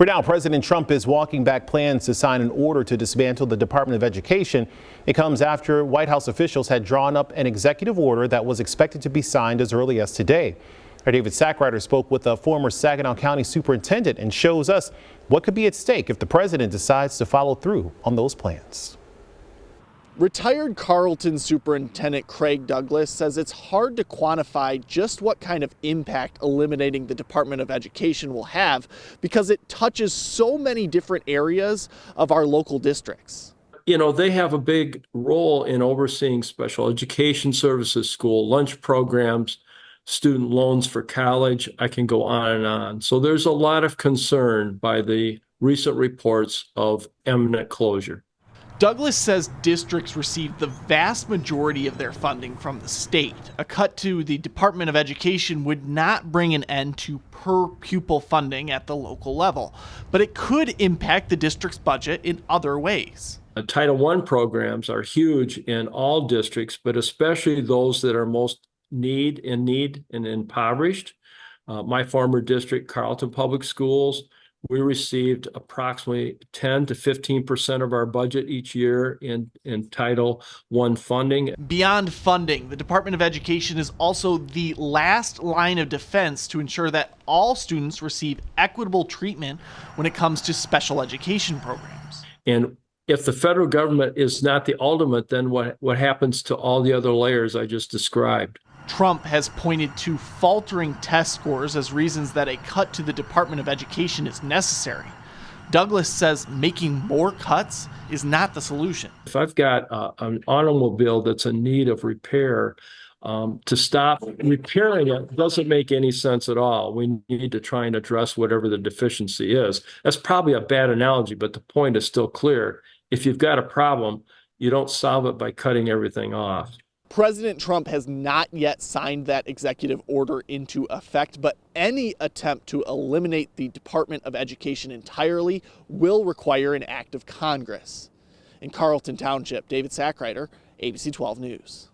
For now, President Trump is walking back plans to sign an order to dismantle the Department of Education. It comes after White House officials had drawn up an executive order that was expected to be signed as early as today. Our David Sackrider spoke with a former Saginaw County superintendent and shows us what could be at stake if the president decides to follow through on those plans. Retired Carleton Superintendent Craig Douglas says it's hard to quantify just what kind of impact eliminating the Department of Education will have because it touches so many different areas of our local districts. You know, they have a big role in overseeing special education services, school lunch programs, student loans for college. I can go on and on. So there's a lot of concern by the recent reports of imminent closure. Douglas says districts receive the vast majority of their funding from the state. A cut to the Department of Education would not bring an end to per pupil funding at the local level, but it could impact the district's budget in other ways. Title I programs are huge in all districts, but especially those that are most need and impoverished. My former district, Carleton Public Schools, we received approximately 10 to 15% of our budget each year in Title I funding. Beyond funding, the Department of Education is also the last line of defense to ensure that all students receive equitable treatment when it comes to special education programs. And if the federal government is not the ultimate, then what happens to all the other layers I just described? Trump has pointed to faltering test scores as reasons that a cut to the Department of Education is necessary. Douglas says making more cuts is not the solution. If I've got an automobile that's in need of repair, to stop repairing it doesn't make any sense at all. We need to try and address whatever the deficiency is. That's probably a bad analogy, but the point is still clear. If you've got a problem, you don't solve it by cutting everything off. President Trump has not yet signed that executive order into effect, but any attempt to eliminate the Department of Education entirely will require an act of Congress. In Carleton Township, David Sackrider, ABC 12 News.